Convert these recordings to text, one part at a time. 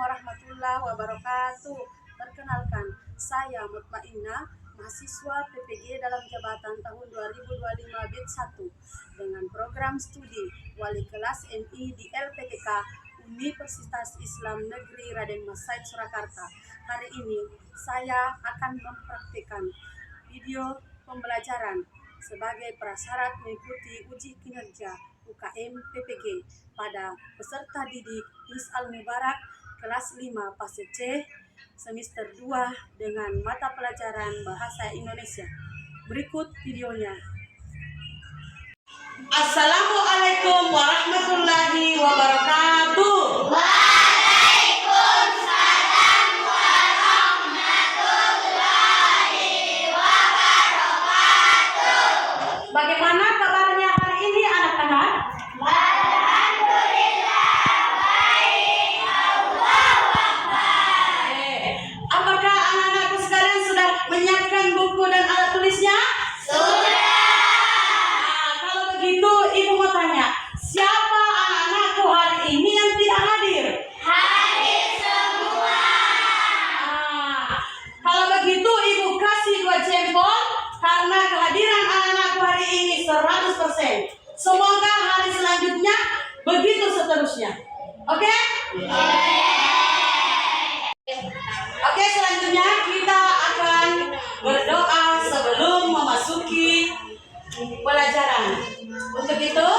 warahmatullahi wabarakatuh. Perkenalkan, saya Mutmainnah, mahasiswa PPG dalam jabatan tahun 2025 BIT 1 dengan program studi Wali Kelas MI di LPTK Universitas Islam Negeri Raden Mas Said Surakarta. Hari ini saya akan mempraktikkan video pembelajaran sebagai prasyarat mengikuti uji kinerja UKM PPG pada peserta didik Miss Al-Mubarak kelas 5 fase C semester 2 dengan mata pelajaran Bahasa Indonesia. Berikut videonya. Assalamualaikum warahmatullahi wabarakatuh. Waalaikumsalam warahmatullahi wabarakatuh. Bagaimana kabarnya hari ini anak-anak? Alhamdulillah baik. Allahu Akbar. Apakah anak-anakku sekalian sudah menyiapkan buku dan alat tulisnya? Sudah. Kalau begitu ibu mau tanya, siapa anak-anakku hari ini yang tidak hadir? Hadir semua. Kalau begitu ibu kasih 2 jempol karena kehadiran anak-anakku hari ini 100%. Semoga hari selanjutnya begitu seterusnya. Oke? Oke, selanjutnya kita akan berdoa sebelum memasuki pelajaran. Untuk itu,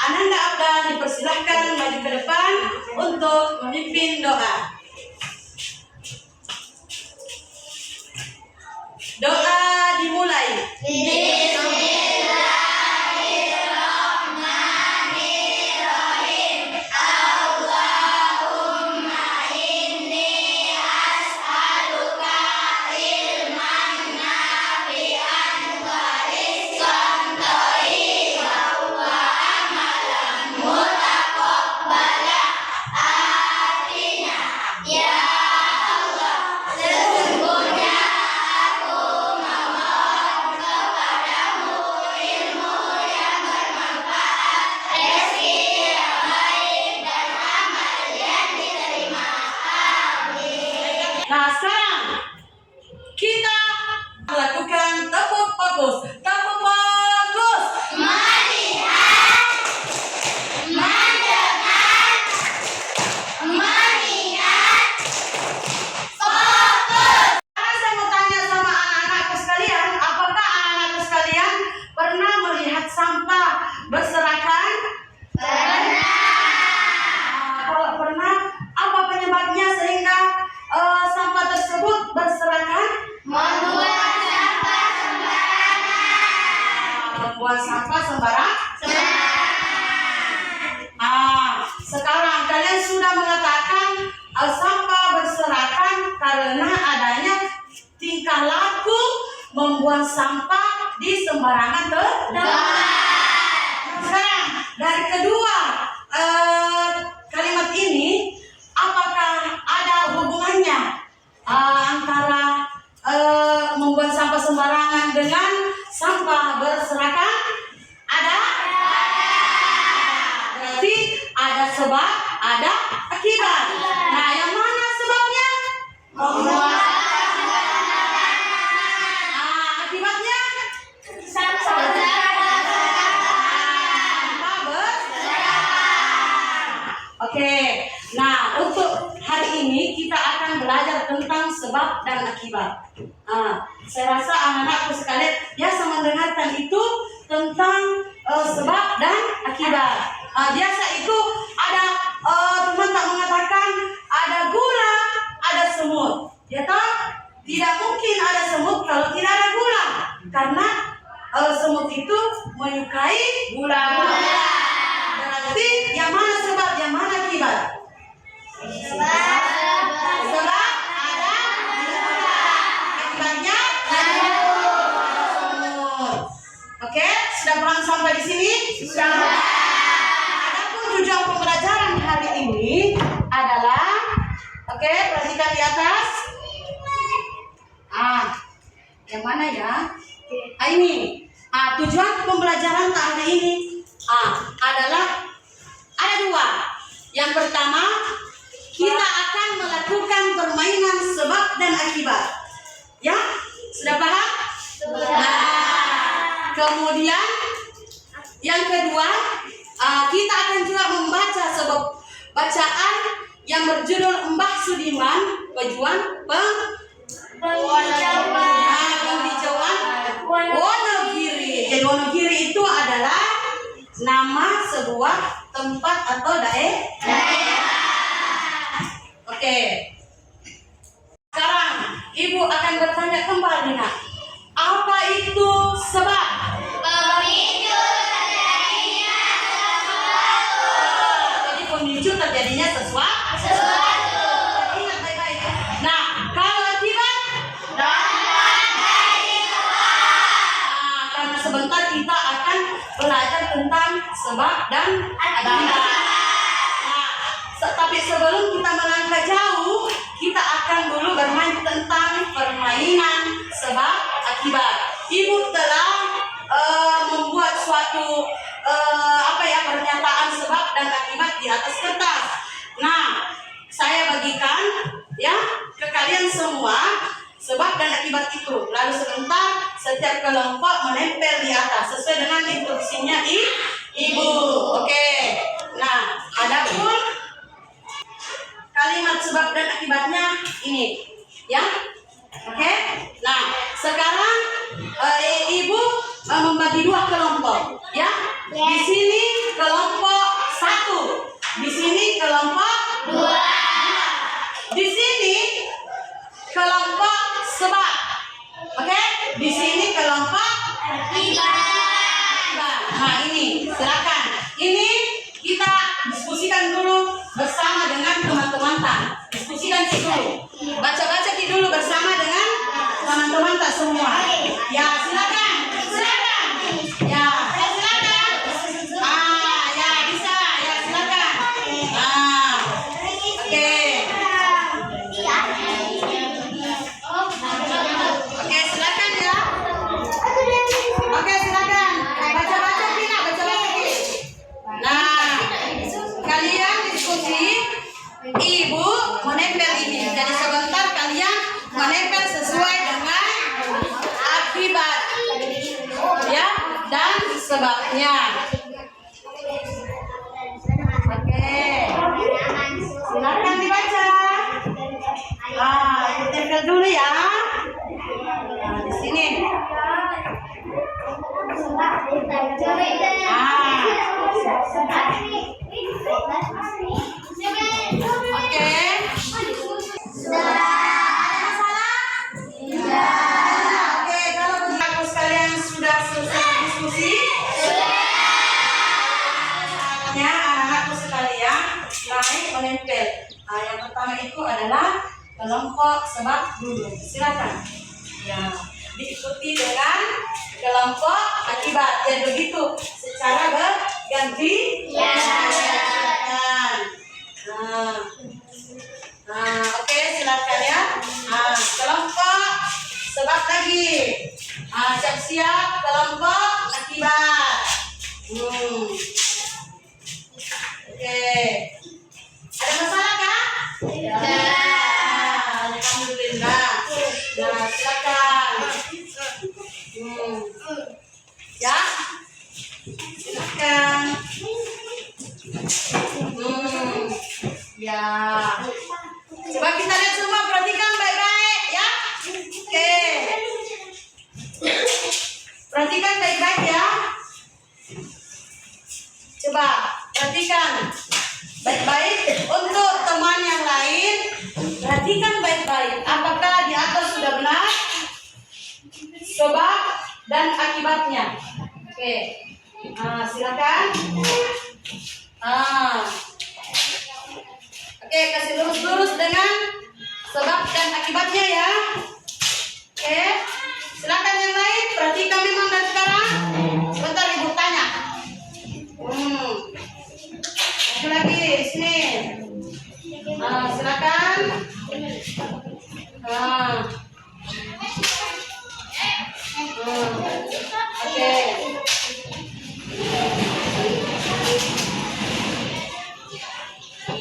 Ananda Abdal dipersilahkan maju ke depan untuk memimpin doa. Doa dimulai. Bismillahirrahmanirrahim. Allahumma inni as'aluka ilman nafi'an wa rizqan thayyiban wa amalan mutaqabbalan. Artinya, ya Allah, sesungguhnya aku memohon kepadamu ilmu yang bermanfaat, rezeki yang baik, dan amal yang diterima. Amin. Nah, sekarang kita lakukan tepuk fokus. Tepuk fokus. Melihat, mendengar, melihat, fokus. Sekarang saya mau tanya sama anak-anakku sekalian, apakah anak-anakku sekalian pernah melihat sampah berserakan? Kalau pernah, apa penyebabnya sehingga sampah tersebut berserakan? Membuang sampah sembarangan. Membuang sampah sembarangan. Sekarang kalian sudah mengatakan sampah berserakan karena adanya tingkah laku membuang sampah di sembarangan tempat. Sekarang dari kedua kalimat ini, apakah ada hubungannya antara membuang sampah sembarangan dengan sampah berserakan? Ada? Berarti ada sebab, ada akibat. Nah, yang mana sebabnya? Membuang Akibatnya? sampah Oke, nah untuk hari ini kita akan belajar tentang sebab dan akibat. Saya rasa anak-anakku sekalian biasa mendengarkan itu tentang sebab dan akibat. Biasa itu ada teman tak mengatakan ada gula, ada semut. Ya toh? Tidak mungkin ada semut kalau tidak ada gula, karena semut itu menyukai gula. Berarti yang mana sebab, yang mana akibat? Sebab ada akibatnya semut. Oke, sudah paham sampai di sini? Sudah. Adapun tujuan pembelajaran hari ini adalah, oke, perhatikan di atas. Yang mana ya? Ini. Tujuan pembelajaran hari ini adalah ada 2. Yang pertama, kita akan permainan sebab dan akibat. Ya, sudah paham? Nah, kemudian yang kedua, kita akan juga membaca sebuah bacaan yang berjudul Mbah Sudiman, Pejuang Penghijauan Wonogiri. Jadi Wonogiri itu adalah nama sebuah tempat atau daerah. Oke. Sekarang Ibu akan bertanya kembali, Nak. Apa itu sebab? Pemicu terjadinya sesuatu. Jadi pemicu terjadinya sesuatu. Ingat baik-baik. Nah, kalau akibat? Dampak dari sebab. Karena sebentar kita akan belajar tentang sebab dan akibat. Tapi sebelum kita melangkah jauh, kita akan dulu bermain tentang permainan sebab akibat. Ibu telah membuat suatu pernyataan sebab dan akibat di atas kertas. Nah, saya bagikan ya ke kalian semua sebab dan akibat itu. Lalu sebentar setiap kelompok menempel di atas sesuai dengan instruksinya Ibu. Oke. Nah, adapun kalimat sebab dan akibatnya ini, ya, oke. Nah, sekarang Ibu membagi dua kelompok, ya. Di sini kelompok 1, di sini kelompok 2, di sini kelompok sebab, oke. Di sini kelompok akibat. Nah, ini silakan. Ini kita diskusikan dulu bersama dengan teman-teman tak. Diskusikan dulu. Baca-baca dulu bersama dengan teman-teman tak semua. Ya, silakan. Silakan. Ya, silakan. Ya bisa. Ya, silakan. Oke. Oke, silakan ya. Oke, silakan. Baca-baca Pina, baca-baca Pina. Nah, kalian diskusi, Ibu menempel ini. Jadi sebentar kalian menempel sesuai dengan akibat, ya, dan sebabnya. Oke, silakan dibaca. Tempel dulu ya. Nah, di sini. Oke. Oke, kalau aku sekalian sudah selesai diskusi, saatnya anak-anakku sekalian naik menempel. Yang pertama itu adalah kelompok sebab dulu. Silakan. Ya, diikuti dengan kelompok akibat. Ya begitu, secara berganti. Ya. Oke, silakan ya. Kelompok sebab lagi. Siap-siap kelompok akibat. Oke. Ada masalah kah? Alhamdulillah. Nah, silakan. Ya. Silakan. Ya. Coba kita lihat semua, perhatikan baik-baik ya. Oke. Perhatikan baik-baik ya. Coba perhatikan baik-baik. Untuk teman yang lain, perhatikan baik-baik. Apakah di atas sudah benar? Sebab dan akibatnya. Oke. Silakan. Oke, kasih lurus-lurus dengan sebab dan akibatnya ya. Oke, silakan yang lain. Perhatikan memang dari sekarang. Sebentar Ibu tanya. Lagi sini. Silakan. Oke.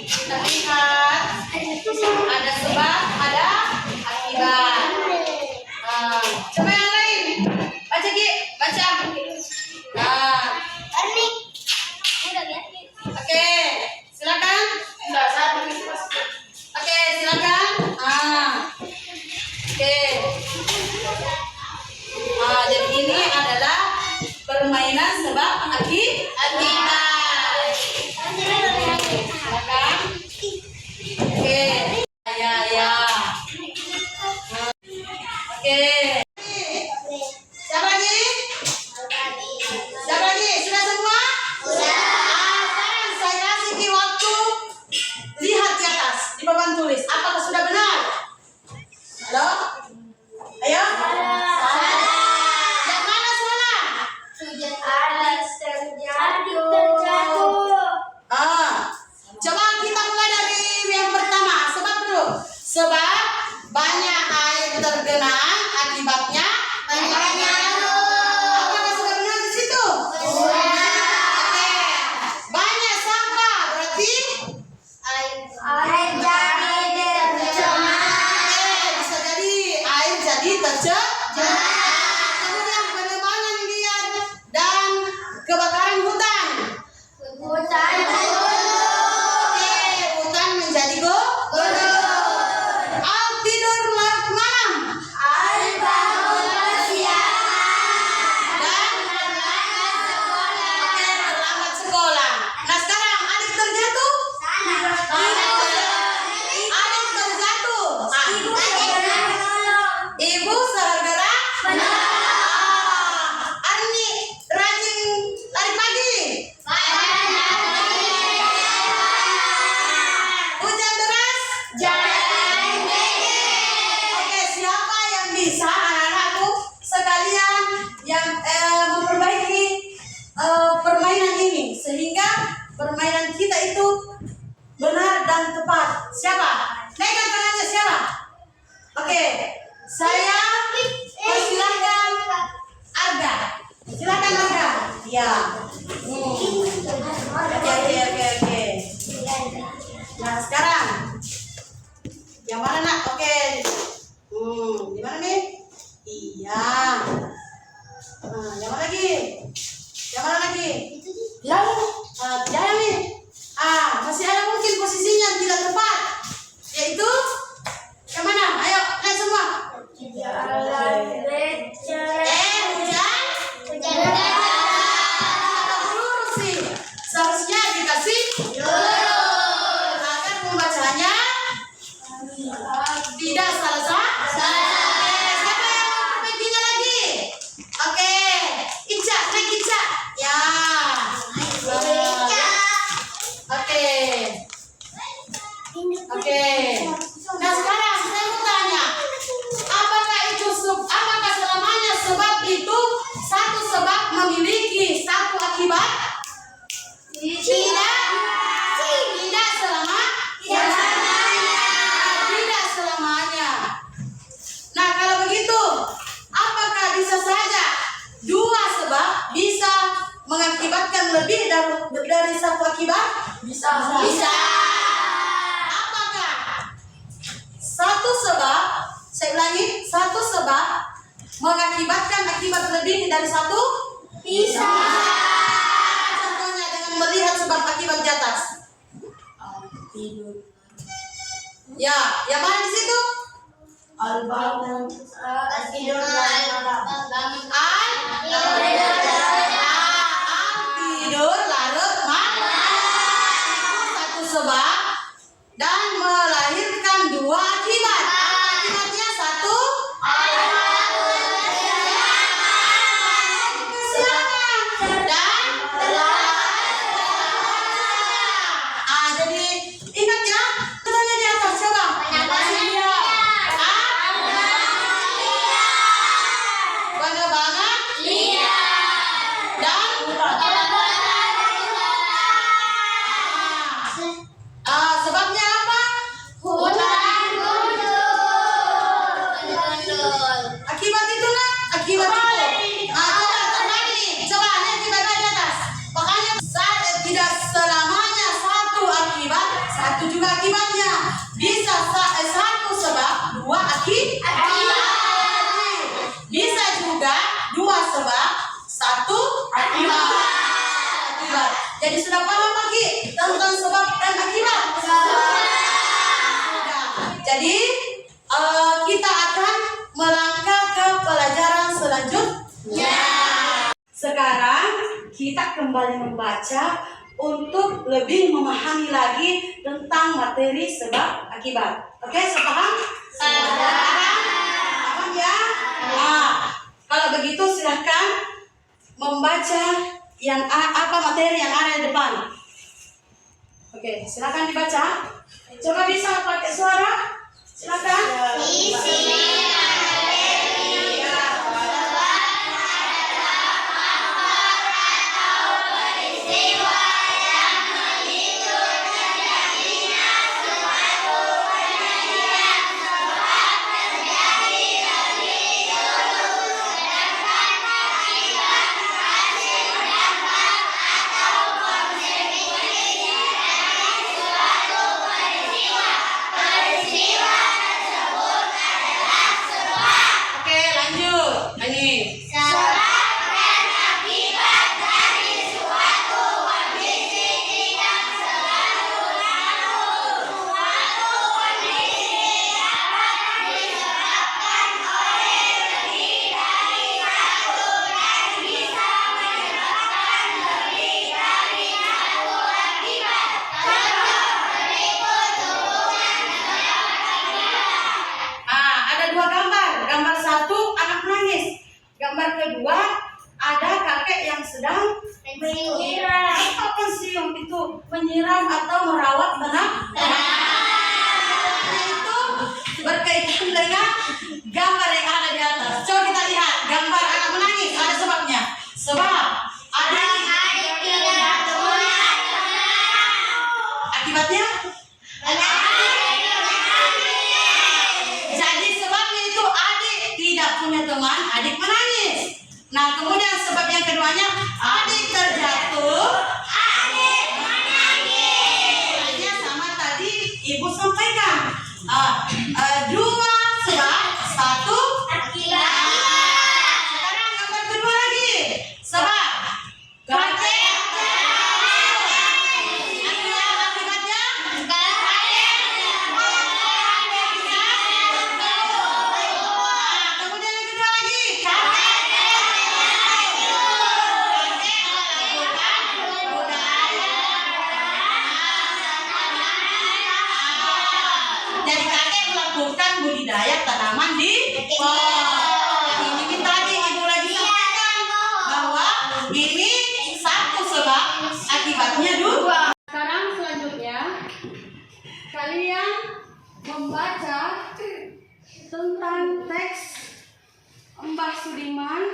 Kita lihat ada sebab, ada ini sehingga permainan kita itu benar dan tepat. Siapa? Naikkan tangannya siapa? Oke, saya persilahkan Arga. Silakan Arga. Ya. Oke. Nah sekarang yang mana nak? Oke. Di mana nih? Iya. Nah, yang mana lagi? Yang mana lagi? Yang nih. Masih ada mungkin posisinya yang tidak tepat. Yaitu yang mana? Ayo, naik semua. Hujan. Lurus sih. Seharusnya dikasih lurus. Agar membacanya tidak salah. Siapa yang mau perbaikinya lagi? Oke, Ica, naik Ica. Ya. Oke. Nah sekarang saya mau tanya, apakah selamanya sebab itu satu sebab memiliki satu akibat? Tidak selamanya. Nah kalau begitu, apakah bisa saja dua sebab bisa mengakibatkan lebih dari satu akibat? Bisa. Satu sebab, saya ulangi, satu sebab mengakibatkan akibat lebih dari satu? Bisa. Contohnya dengan melihat sebab akibat di atas. Ya, yang mana di situ? Tidur larut malam. Itu satu sebab dan melahirkan dua akibat. Akibatnya satu. Jadi ingat ya, contohnya di atas coba. Bangga banget. Dan sebabnya apa? Akibat itulah, akibat itu. Coba lihat di atas. Makanya tidak selamanya satu akibat, satu juga akibatnya. Bisa satu sebab, dua akibat. Bisa juga dua sebab, satu akibat. Jadi sudah paham lagi tentang sebab dan akibat? Jadi kita akan melangkah ke pelajaran selanjutnya. Sekarang kita kembali membaca untuk lebih memahami lagi tentang materi sebab akibat. Oke, sepaham? Paham ya? Nah, kalau begitu silahkan membaca yang apa materi yang ada di depan. Oke, silakan dibaca. Coba bisa pakai suara? Silakan. Oke, lanjut. Ini. Ada dua gambar. Gambar satu anak menangis. Gambar kedua ada kakek yang sedang menyiram. Apa sih yang itu? Menyiram atau merawat benak? Itu berkaitan dengan gambar yang ada di atas. Coba kita lihat gambar anak menangis. Ada sebabnya. Sebab ada Akibatnya? Jadi sebabnya itu adik tidak punya teman, adik menangis. Nah kemudian sebab yang keduanya, adik terjatuh, adik menangis. Hanya sama tadi ibu sampaikan. Dua sebab, satu akibat. Sekarang gambar kedua lagi. Sebab kakek akibatnya kemudian yang kedua lagi jadi kakek melakukan budidaya tanaman di pot. Ini tadi ibu lagi sampaikan bahwa ini satu sebab akibatnya dua. Sekarang selanjutnya kalian membaca tentang teks Mbah Sudiman,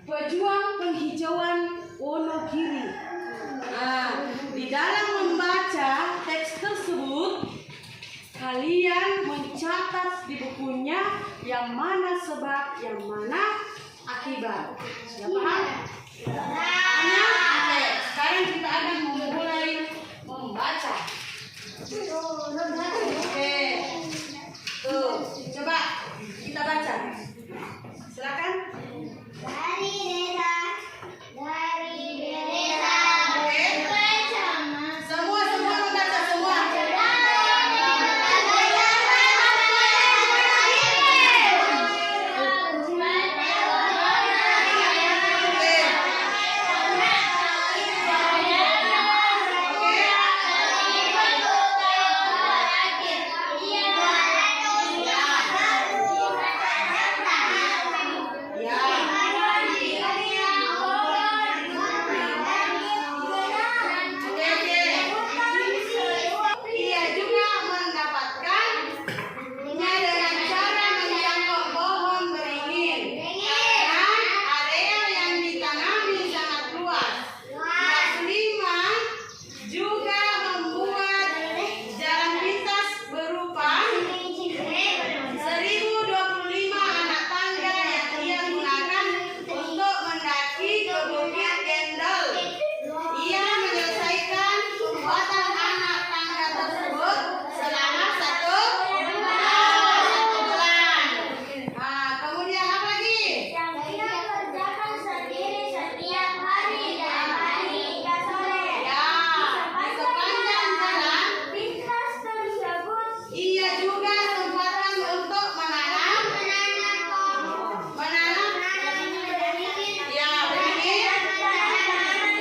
pejuang penghijauan Wonogiri. Nah, di dalam membaca teks tersebut kalian mencatat di bukunya yang mana sebab, yang mana akibat. Sudah paham? Oke, sekarang kita akan memulai membaca. Oke, tuh, coba kita baca. Silakan. Dari desa Semua membaca semua. Ia juga mendapatkan dengan cara menjangkau pohon beringin karena area yang ditanami sangat luas. Mbak Sudiman juga membuat jalan pintas berupa 1025 anak tangga yang ia gunakan untuk mendaki ke Bukit Gendel. Ia menyelesaikan pembuatan anak tangga tersebut selama satu bulan. Nah, kemudian apa lagi? Saya kerjakan sendiri setiap hari dan hari hingga sore. Ya, di sepanjang jalan Pintas tersebut ia juga sempatkan untuk menanam. Ya, beringin.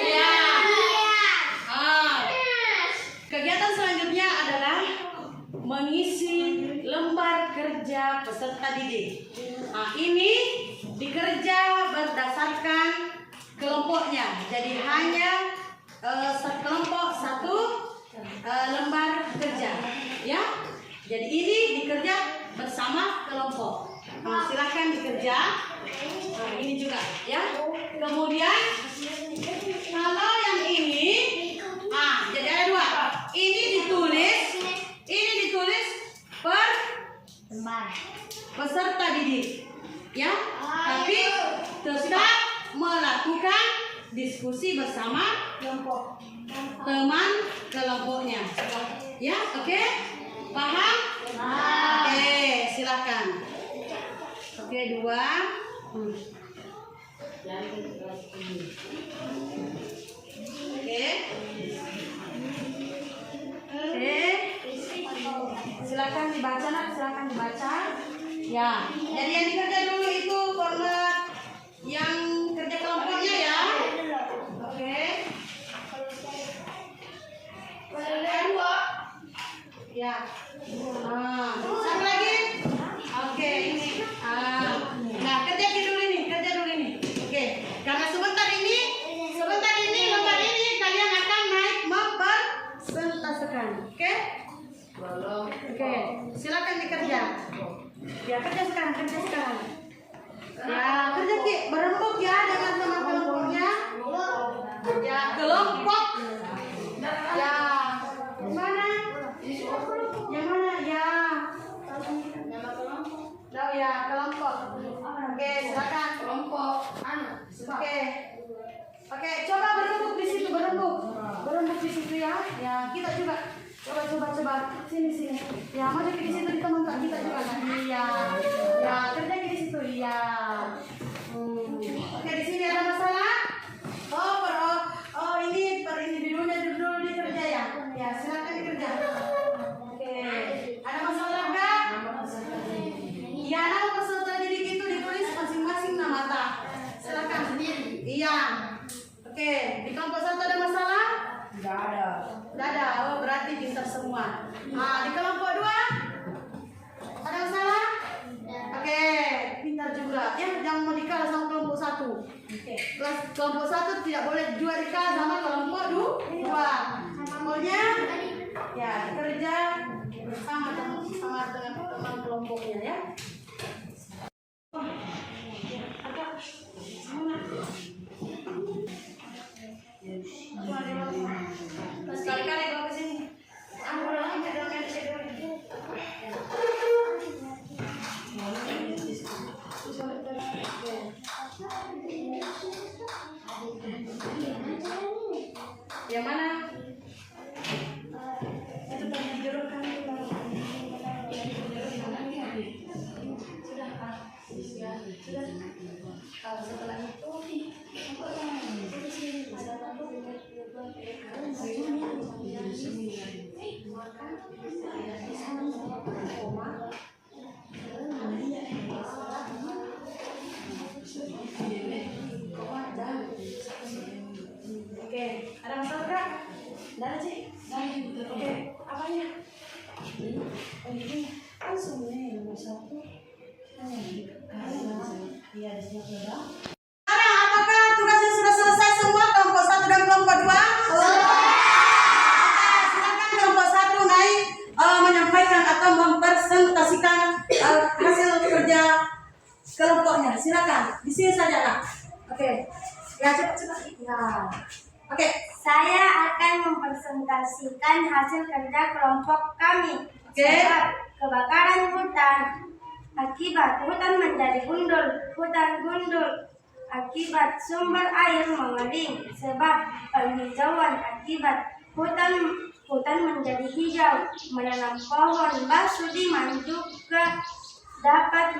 Ya. Kegiatan selanjutnya adalah mengisi lembar kerja peserta didik. Nah, ini dikerja berdasarkan kelompoknya. Jadi hanya sekelompok satu lembar kerja, ya. Jadi ini dikerja bersama kelompok. Nah, silahkan dikerja. Nah, ini juga, ya. Kemudian kalau yang ini, jadi ada dua. Ini ditulis per peserta didik, ya. Tapi tetap melakukan diskusi bersama teman kelompoknya, ya. Oke, paham? Oke, silakan. Oke, dua. Oke. Silakan dibaca, nak. Silakan dibaca. Ya. Jadi yang dikerja dulu itu format yang kerja kelompoknya, ya. Oke. Ya. Satu lagi. Oke, ini. Nah, kerja dulu ini. Oke. Karena sebentar ini lembar ini kalian akan naik mempersentasekan. Oke? Oke, silakan dikerja. Ya, kerja sekarang. Ya, kerja Ki, berembuk ya dengan teman kelompoknya. Ya, kelompok. Ya, di situ ya. Ya, kita juga coba sini. Ya, maju di situ di teman kita juga kan. Iya. Ya, kerja di situ. Iya. Oke, di sini ada masalah? Oh, ini dulu dikerja ya. Ya, silakan dikerja. Oke. Ada masalah enggak? Iya, nama peserta didik itu ditulis masing-masing nama tak. Silakan. Iya. Oke, di kelompok 1 ada masalah? Tidak ada. Oh, berarti pintar semua. Nah, di kelompok 2 ada masalah? Oke, pintar juga. Ya, jangan mau dikalah sama kelompok 1. Kelompok 1 tidak boleh juga dikalah sama kelompok 2. Pokoknya ya kerja bersama teman kelompoknya ya. Sekali-kali bawa ke sini. Ambil lagi yang mana? Itu tadi dijerukkan. Sudah. Kalau setelah itu oke, ada masalah enggak? Enggak ada sih. Oke, apanya? Ini langsung nih nomor 1. Iya, di sini sudah. Sekarang apakah tugasnya sudah selesai semua kelompok 1 dan kelompok 2? Silakan kelompok 1 naik menyampaikan atau mempresentasikan hasil kerja kelompoknya. Silakan. Di sini saja, Kak. Oke. Ya, cepat. Ya. Oke. Saya akan mempresentasikan hasil kerja kelompok kami. Oke. Kebakaran hutan. Akibat hutan menjadi gundul, hutan gundul. Akibat sumber air mengering, sebab penghijauan. Akibat hutan menjadi hijau, menanam pohon. Mbak Sudiman juga dapat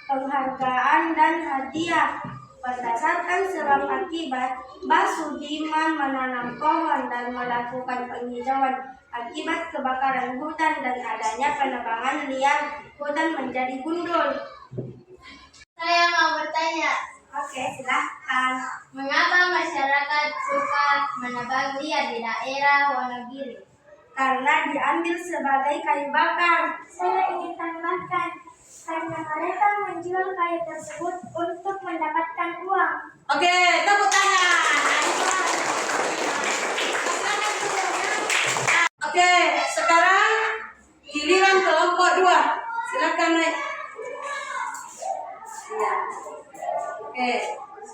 penghargaan dan hadiah. Berdasarkan sebab akibat, Mbak Sudiman menanam pohon dan melakukan penghijauan. Akibat kebakaran hutan dan adanya penebangan liar, hutan menjadi gundul. Saya mau bertanya, Oke, silahkan. mengapa masyarakat suka menebang liar di daerah Wonogiri? Karena diambil sebagai kayu bakar. Saya ingin tambahkan, karena mereka menjual kayu tersebut untuk mendapatkan uang. Oke, tepuk tangan. Oke, sekarang giliran kelompok 2. Silakan naik. Iya. Oke.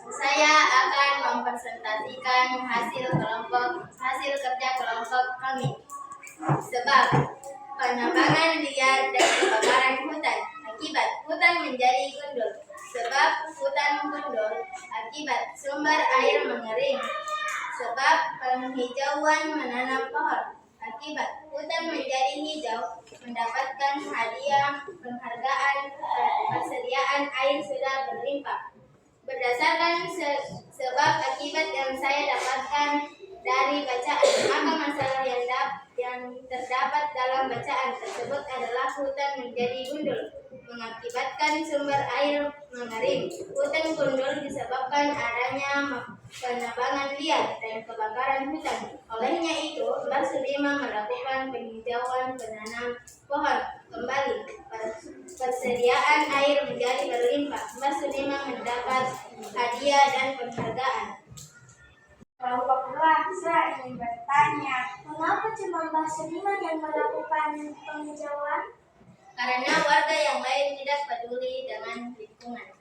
Saya akan mempresentasikan hasil kerja kelompok kami. Sebab penebangan liar dan kebakaran hutan, akibat hutan menjadi gundul. Sebab hutan gundul, akibat sumber air mengering. Sebab penghijauan menanam pohon, akibat hutan menjadi hijau, mendapatkan hadiah penghargaan persediaan air sudah berlimpah. Berdasarkan sebab akibat yang saya dapatkan dari bacaan, maka masalah yang terdapat dalam bacaan tersebut adalah hutan menjadi gundul, mengakibatkan sumber air mengering. Hutan gundul disebabkan adanya penebangan liar dan kebakaran hutan. Olehnya itu, Mbak Sudiman melakukan penghijauan, penanam pohon kembali, persediaan air menjadi berlimpah. Mbak Sudiman mendapat hadiah dan penghargaan. Kelompok 2, saya ingin bertanya, mengapa cuma Mbak Sudiman yang melakukan penghijauan? Karena warga yang lain tidak peduli dengan lingkungan.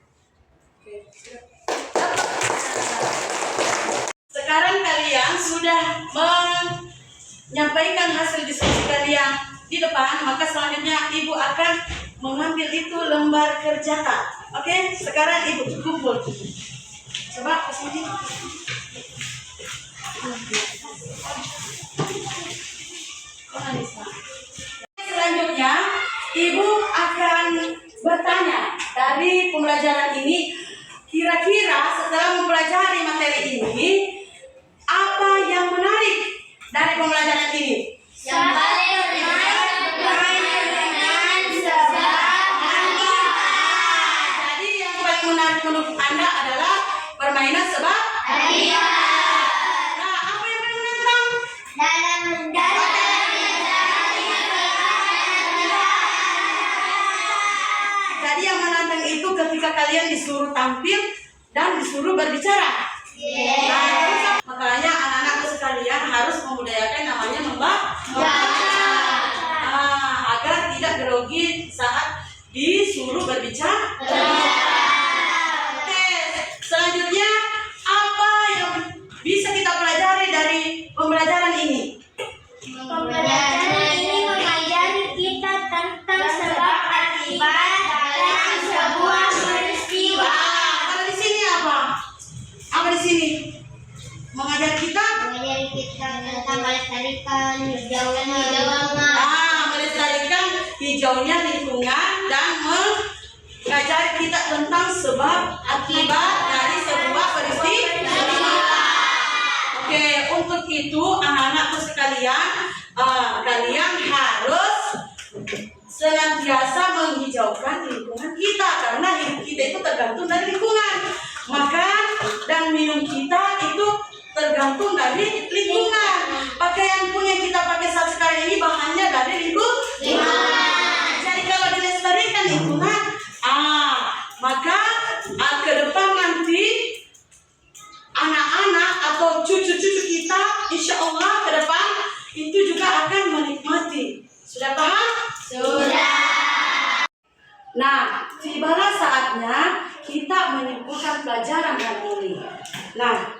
Sekarang kalian sudah menyampaikan hasil diskusi kalian di depan, maka selanjutnya Ibu akan mengambil itu lembar kerja Kak. Oke, sekarang Ibu kumpul. Coba ke sini. dari pembelajaran ini? Jadi yang paling menarik menurut Anda adalah permainan sebab akibat. Nah, apa yang paling menantang? Jadi yang menantang itu ketika kalian disuruh tampil dan disuruh berbicara. Nah, makanya anak-anakku sekalian harus membudayakan namanya membaca. Agar tidak grogi saat disuruh berbicara. Oke, selanjutnya apa yang bisa kita pelajari dari pembelajaran ini? Pembelajaran ini mengajari kita tentang sebab akibat dalam sebuah peristiwa. Kalau di sini apa? Apa di sini? Mengajar kita? tentang melestarikan Melestarikan hijaunya lingkungan dan mengajari kita tentang sebab akibat dari sebuah peristiwa. Oke, untuk itu anak-anakku sekalian, kalian harus senantiasa menghijaukan lingkungan kita karena hidup kita itu tergantung dari lingkungan. Makan dan minum kita itu tergantung dari lingkungan. Pakaian pun yang kita pakai saat sekarang ini bahannya dari lingkungan. Jadi kalau dilestarikan lingkungan, maka ke depan nanti anak-anak atau cucu-cucu kita, insya Allah ke depan itu juga akan menikmati. Sudah paham? Sudah. Nah, tibalah saatnya kita menyimpulkan pelajaran hari ini. Nah,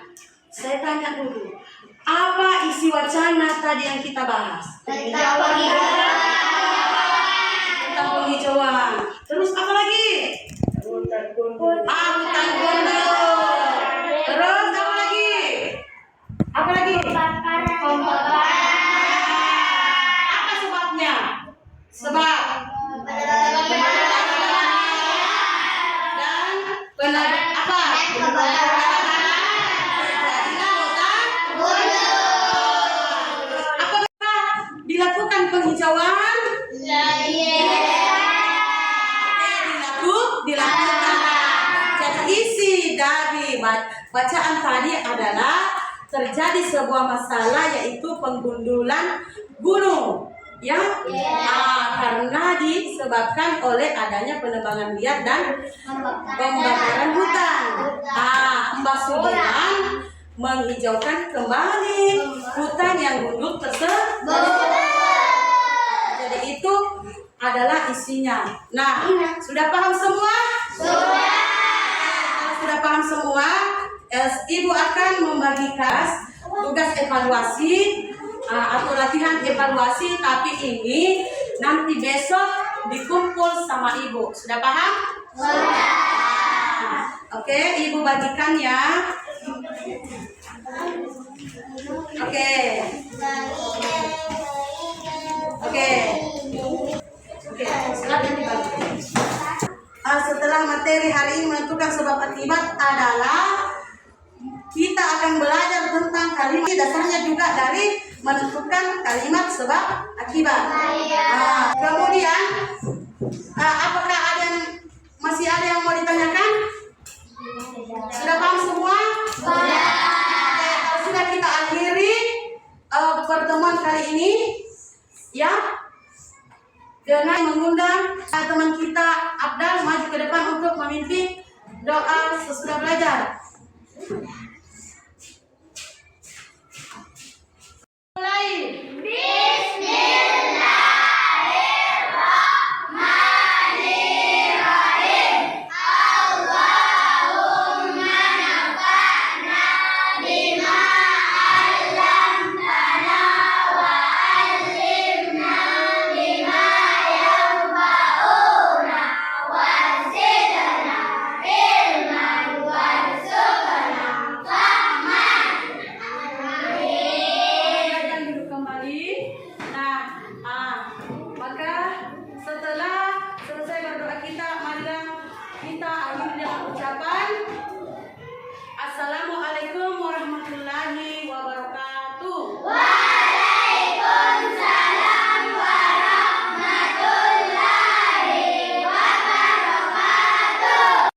saya tanya dulu, apa isi wacana tadi yang kita bahas? Tentang Tentang penghijauan. Terus apa lagi? Hutan gundul. Terus apa lagi? Apa lagi? Apa sebabnya? Sebab dan benar apa? Apakah dilakukan penghijauan? Dilakukan. Jadi isi dari bacaan tadi adalah terjadi sebuah masalah yaitu penggundulan gunung, ya, karena disebabkan oleh adanya penebangan liar dan pembakaran hutan. Mbak Sudirman menghijaukan kembali hutan yang gundul tersebut. Jadi itu adalah isinya. Nah, sudah paham semua? Sudah paham semua? Ibu akan membagikan tugas evaluasi atau latihan evaluasi, tapi ini nanti besok dikumpul sama ibu. Sudah paham? Oke, ibu bagikan ya. Oke, silakan dibagikan. Setelah materi hari ini menentukan sebab akibat adalah kita akan belajar tentang kalimat dasarnya juga dari menentukan kalimat sebab akibat. Kemudian apakah masih ada yang mau ditanyakan? Sudah paham semua? Sudah kita akhiri pertemuan kali ini, ya, dengan mengundang teman kita Abdal maju ke depan untuk memimpin doa sesudah belajar.